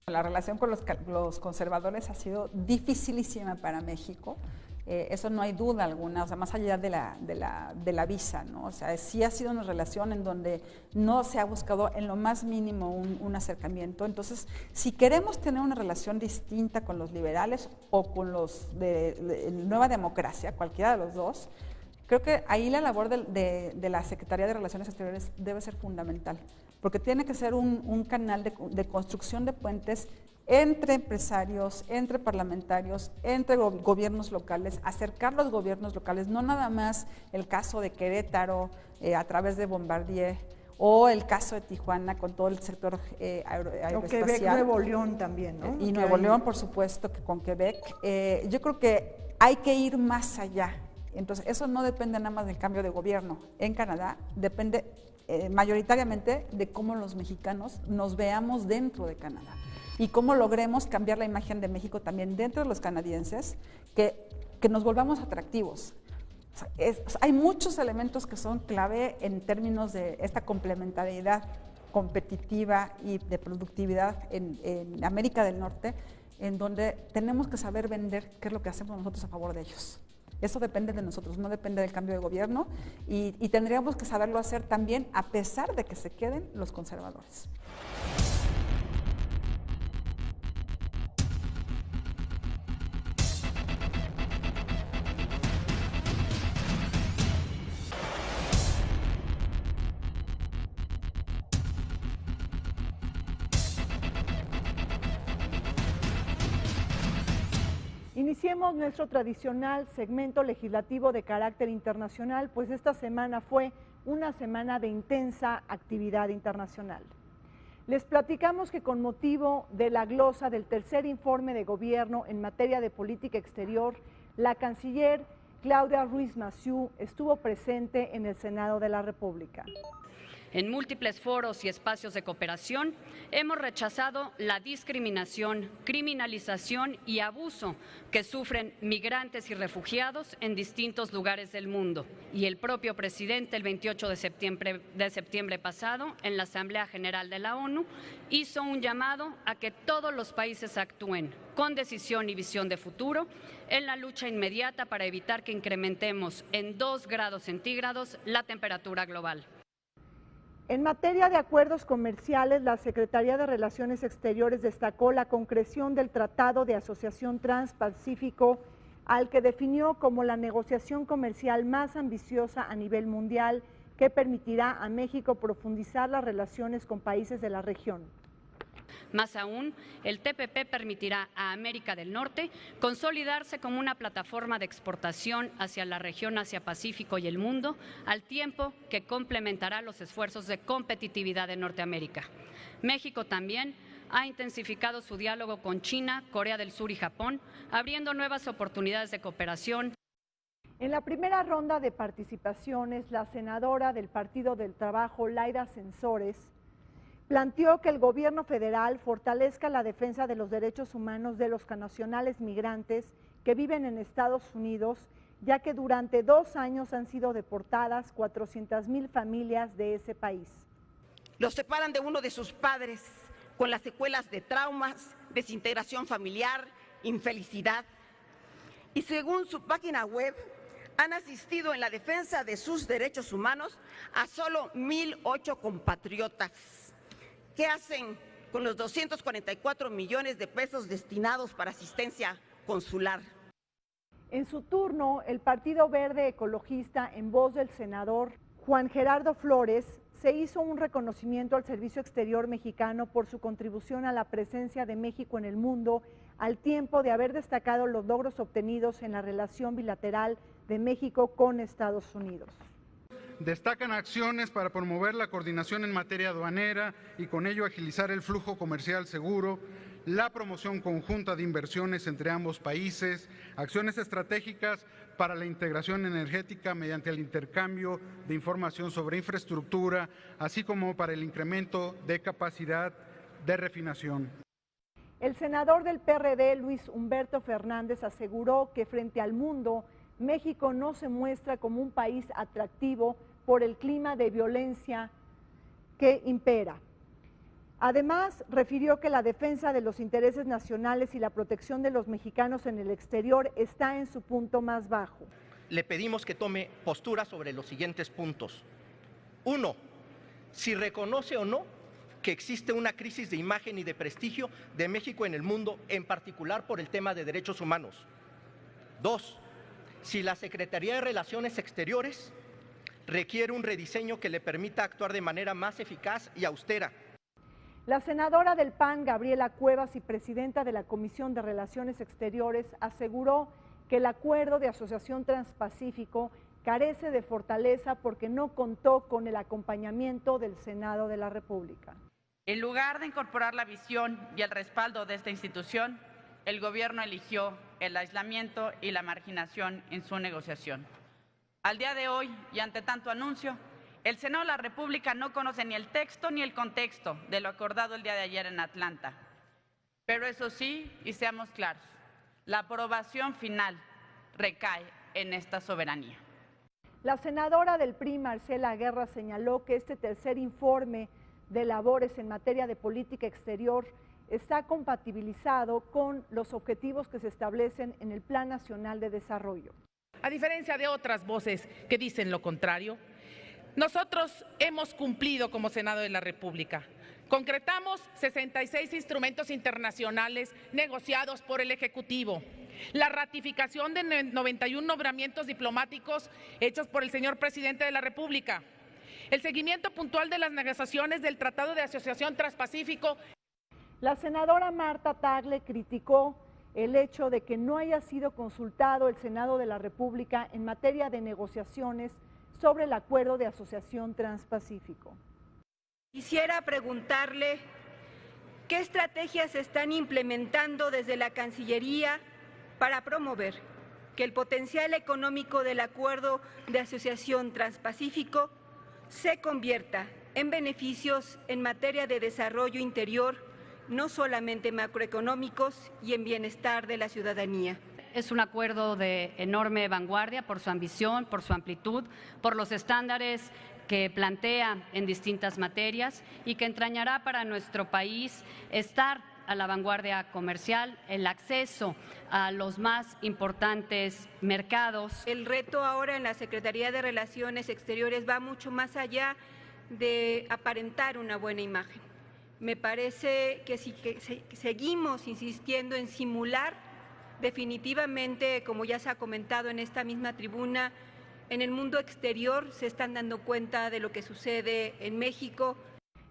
La relación con los conservadores ha sido dificilísima para México. Eso no hay duda alguna, o sea, más allá de la visa, ¿no? O sea, sí ha sido una relación en donde no se ha buscado en lo más mínimo un acercamiento. Entonces, si queremos tener una relación distinta con los liberales o con los de Nueva Democracia, cualquiera de los dos, creo que ahí la labor de la Secretaría de Relaciones Exteriores debe ser fundamental, porque tiene que ser un canal de construcción de puentes entre empresarios, entre parlamentarios, entre gobiernos locales, acercar los gobiernos locales, no nada más el caso de Querétaro a través de Bombardier o el caso de Tijuana con todo el sector aeroespacial. O Quebec, Nuevo León también, ¿no? Y Nuevo León, por supuesto, que con Quebec. Yo creo que hay que ir más allá. Entonces, eso no depende nada más del cambio de gobierno en Canadá, depende mayoritariamente de cómo los mexicanos nos veamos dentro de Canadá y cómo logremos cambiar la imagen de México también dentro de los canadienses, que nos volvamos atractivos. O sea, hay muchos elementos que son clave en términos de esta complementariedad competitiva y de productividad en América del Norte, en donde tenemos que saber vender qué es lo que hacemos nosotros a favor de ellos. Eso depende de nosotros, no depende del cambio de gobierno y tendríamos que saberlo hacer también a pesar de que se queden los conservadores. Iniciemos nuestro tradicional segmento legislativo de carácter internacional, pues esta semana fue una semana de intensa actividad internacional. Les platicamos que con motivo de la glosa del tercer informe de gobierno en materia de política exterior, la canciller Claudia Ruiz Massieu estuvo presente en el Senado de la República. En múltiples foros y espacios de cooperación hemos rechazado la discriminación, criminalización y abuso que sufren migrantes y refugiados en distintos lugares del mundo. Y el propio presidente, el 28 de septiembre pasado, en la Asamblea General de la ONU, hizo un llamado a que todos los países actúen con decisión y visión de futuro en la lucha inmediata para evitar que incrementemos en 2 grados centígrados la temperatura global. En materia de acuerdos comerciales, la Secretaría de Relaciones Exteriores destacó la concreción del Tratado de Asociación Transpacífico, al que definió como la negociación comercial más ambiciosa a nivel mundial, que permitirá a México profundizar las relaciones con países de la región. Más aún, el TPP permitirá a América del Norte consolidarse como una plataforma de exportación hacia la región Asia-Pacífico y el mundo, al tiempo que complementará los esfuerzos de competitividad de Norteamérica. México también ha intensificado su diálogo con China, Corea del Sur y Japón, abriendo nuevas oportunidades de cooperación. En la primera ronda de participaciones, la senadora del Partido del Trabajo, Laida Sansores, planteó que el gobierno federal fortalezca la defensa de los derechos humanos de los connacionales migrantes que viven en Estados Unidos, ya que durante 2 años han sido deportadas 400,000 familias de ese país. Los separan de uno de sus padres con las secuelas de traumas, desintegración familiar, infelicidad. Y según su página web, han asistido en la defensa de sus derechos humanos a solo 1,008 compatriotas. ¿Qué hacen con los 244 millones de pesos destinados para asistencia consular? En su turno, el Partido Verde Ecologista, en voz del senador Juan Gerardo Flores, se hizo un reconocimiento al Servicio Exterior mexicano por su contribución a la presencia de México en el mundo, al tiempo de haber destacado los logros obtenidos en la relación bilateral de México con Estados Unidos. Destacan acciones para promover la coordinación en materia aduanera y con ello agilizar el flujo comercial seguro, la promoción conjunta de inversiones entre ambos países, acciones estratégicas para la integración energética mediante el intercambio de información sobre infraestructura, así como para el incremento de capacidad de refinación. El senador del PRD, Luis Humberto Fernández, aseguró que frente al mundo, México no se muestra como un país atractivo por el clima de violencia que impera. Además, refirió que la defensa de los intereses nacionales y la protección de los mexicanos en el exterior está en su punto más bajo. Le pedimos que tome postura sobre los siguientes puntos. 1. Si reconoce o no que existe una crisis de imagen y de prestigio de México en el mundo, en particular por el tema de derechos humanos. 2. Si la Secretaría de Relaciones Exteriores requiere un rediseño que le permita actuar de manera más eficaz y austera. La senadora del PAN, Gabriela Cuevas, y presidenta de la Comisión de Relaciones Exteriores, aseguró que el acuerdo de asociación Transpacífico carece de fortaleza porque no contó con el acompañamiento del Senado de la República. En lugar de incorporar la visión y el respaldo de esta institución, el gobierno eligió el aislamiento y la marginación en su negociación. Al día de hoy, y ante tanto anuncio, el Senado de la República no conoce ni el texto ni el contexto de lo acordado el día de ayer en Atlanta. Pero eso sí, y seamos claros, la aprobación final recae en esta soberanía. La senadora del PRI, Marcela Guerra, señaló que este tercer informe de labores en materia de política exterior está compatibilizado con los objetivos que se establecen en el Plan Nacional de Desarrollo. A diferencia de otras voces que dicen lo contrario, nosotros hemos cumplido como Senado de la República. Concretamos 66 instrumentos internacionales negociados por el Ejecutivo, la ratificación de 91 nombramientos diplomáticos hechos por el señor Presidente de la República, el seguimiento puntual de las negociaciones del Tratado de Asociación Transpacífico. La senadora Marta Tagle criticó el hecho de que no haya sido consultado el Senado de la República en materia de negociaciones sobre el Acuerdo de Asociación Transpacífico. Quisiera preguntarle qué estrategias se están implementando desde la Cancillería para promover que el potencial económico del Acuerdo de Asociación Transpacífico se convierta en beneficios en materia de desarrollo interior, no solamente macroeconómicos, y en bienestar de la ciudadanía. Es un acuerdo de enorme vanguardia por su ambición, por su amplitud, por los estándares que plantea en distintas materias y que entrañará para nuestro país estar a la vanguardia comercial, el acceso a los más importantes mercados. El reto ahora en la Secretaría de Relaciones Exteriores va mucho más allá de aparentar una buena imagen. Me parece que si seguimos insistiendo en simular, definitivamente, como ya se ha comentado en esta misma tribuna, en el mundo exterior se están dando cuenta de lo que sucede en México.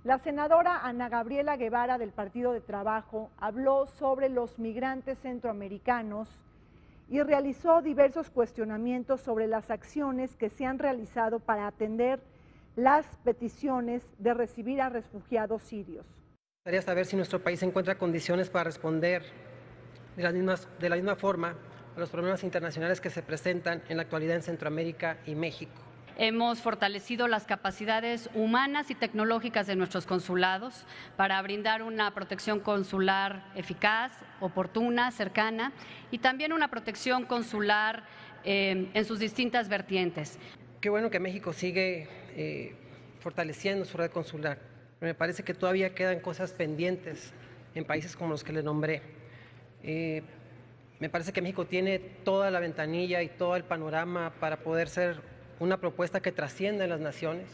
La senadora Ana Gabriela Guevara del Partido de Trabajo habló sobre los migrantes centroamericanos y realizó diversos cuestionamientos sobre las acciones que se han realizado para atender las peticiones de recibir a refugiados sirios. Me gustaría saber si nuestro país encuentra condiciones para responder de la misma forma a los problemas internacionales que se presentan en la actualidad en Centroamérica y México. Hemos fortalecido las capacidades humanas y tecnológicas de nuestros consulados para brindar una protección consular eficaz, oportuna, cercana y también una protección consular en sus distintas vertientes. Qué bueno que México sigue fortaleciendo su red consular. Me parece que todavía quedan cosas pendientes en países como los que le nombré. Me parece que México tiene toda la ventanilla y todo el panorama para poder ser una propuesta que trascienda en las naciones.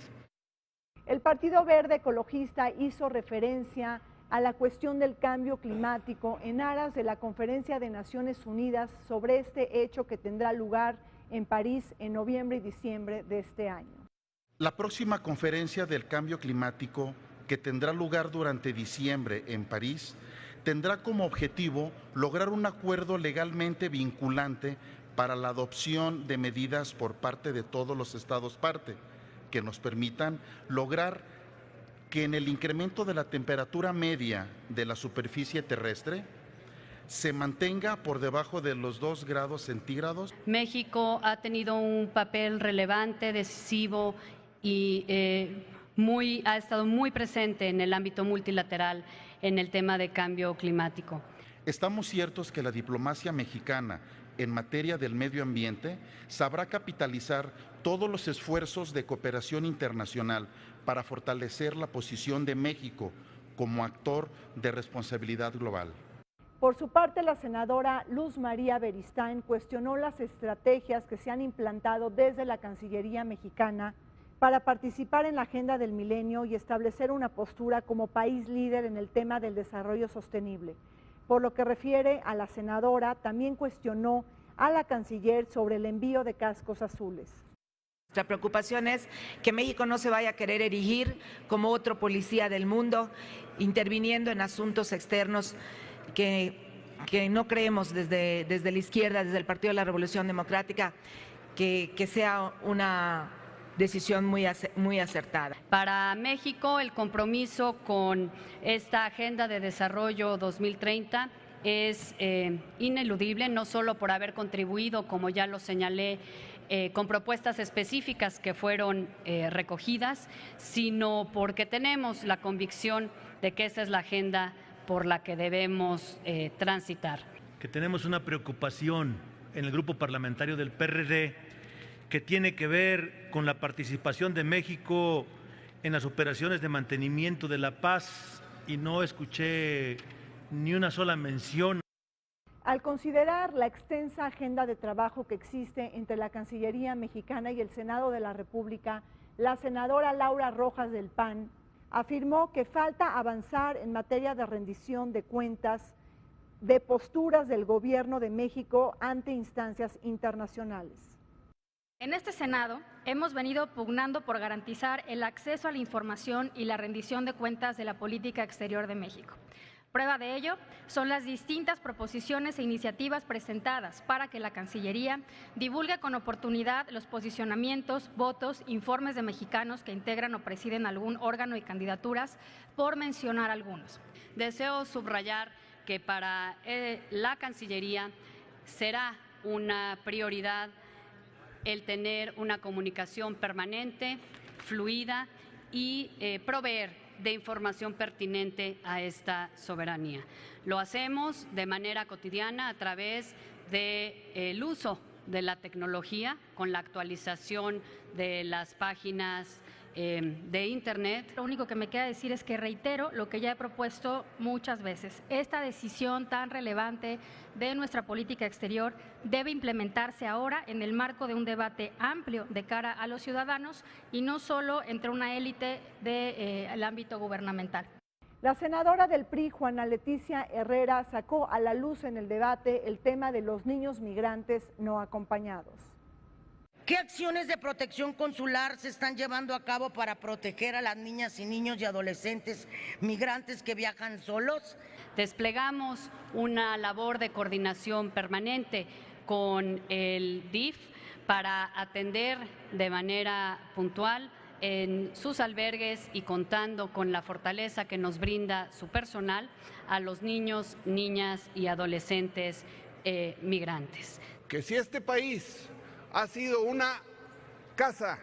El Partido Verde Ecologista hizo referencia a la cuestión del cambio climático en aras de la Conferencia de Naciones Unidas sobre este hecho que tendrá lugar en París en noviembre y diciembre de este año. La próxima conferencia del cambio climático, que tendrá lugar durante diciembre en París, tendrá como objetivo lograr un acuerdo legalmente vinculante para la adopción de medidas por parte de todos los estados parte, que nos permitan lograr que en el incremento de la temperatura media de la superficie terrestre se mantenga por debajo de los 2 grados centígrados. México ha tenido un papel relevante, decisivo y ha estado muy presente en el ámbito multilateral en el tema de cambio climático. Estamos ciertos que la diplomacia mexicana en materia del medio ambiente sabrá capitalizar todos los esfuerzos de cooperación internacional para fortalecer la posición de México como actor de responsabilidad global. Por su parte, la senadora Luz María Beristain cuestionó las estrategias que se han implantado desde la Cancillería mexicana para participar en la Agenda del Milenio y establecer una postura como país líder en el tema del desarrollo sostenible. Por lo que refiere a la senadora, también cuestionó a la canciller sobre el envío de cascos azules. Nuestra preocupación es que México no se vaya a querer erigir como otro policía del mundo, interviniendo en asuntos externos que no creemos desde la izquierda, desde el Partido de la Revolución Democrática, que sea una decisión muy acertada. Para México, el compromiso con esta Agenda de Desarrollo 2030 es ineludible, no solo por haber contribuido, como ya lo señalé, con propuestas específicas que fueron recogidas, sino porque tenemos la convicción de que esa es la agenda por la que debemos transitar. Que tenemos una preocupación en el grupo parlamentario del PRD que tiene que ver con la participación de México en las operaciones de mantenimiento de la paz y no escuché ni una sola mención. Al considerar la extensa agenda de trabajo que existe entre la Cancillería mexicana y el Senado de la República, la senadora Laura Rojas del PAN afirmó que falta avanzar en materia de rendición de cuentas de posturas del gobierno de México ante instancias internacionales. En este Senado hemos venido pugnando por garantizar el acceso a la información y la rendición de cuentas de la política exterior de México. Prueba de ello son las distintas proposiciones e iniciativas presentadas para que la Cancillería divulgue con oportunidad los posicionamientos, votos, informes de mexicanos que integran o presiden algún órgano y candidaturas, por mencionar algunos. Deseo subrayar que para la Cancillería será una prioridad el tener una comunicación permanente, fluida y proveer de información pertinente a esta soberanía. Lo hacemos de manera cotidiana a través del uso de la tecnología, con la actualización de las páginas de Internet. Lo único que me queda decir es que reitero lo que ya he propuesto muchas veces. Esta decisión tan relevante de nuestra política exterior debe implementarse ahora en el marco de un debate amplio de cara a los ciudadanos y no solo entre una élite del ámbito gubernamental. La senadora del PRI, Juana Leticia Herrera, sacó a la luz en el debate el tema de los niños migrantes no acompañados. ¿Qué acciones de protección consular se están llevando a cabo para proteger a las niñas y niños y adolescentes migrantes que viajan solos? Desplegamos una labor de coordinación permanente con el DIF para atender de manera puntual en sus albergues y contando con la fortaleza que nos brinda su personal a los niños, niñas y adolescentes migrantes. Que si este país ha sido una casa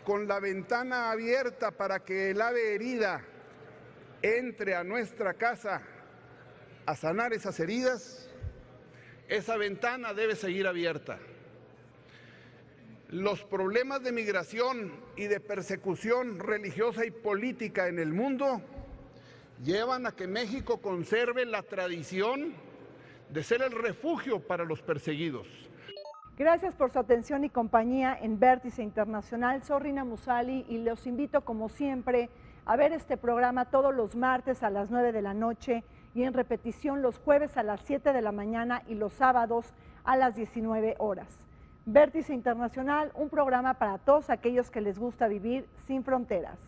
con la ventana abierta para que el ave herida entre a nuestra casa a sanar esas heridas, esa ventana debe seguir abierta. Los problemas de migración y de persecución religiosa y política en el mundo llevan a que México conserve la tradición de ser el refugio para los perseguidos. Gracias por su atención y compañía en Vértice Internacional. Soy Rina Musali y los invito, como siempre, a ver este programa todos los martes a las 9 de la noche y en repetición los jueves a las 7 de la mañana y los sábados a las 19 horas. Vértice Internacional, un programa para todos aquellos que les gusta vivir sin fronteras.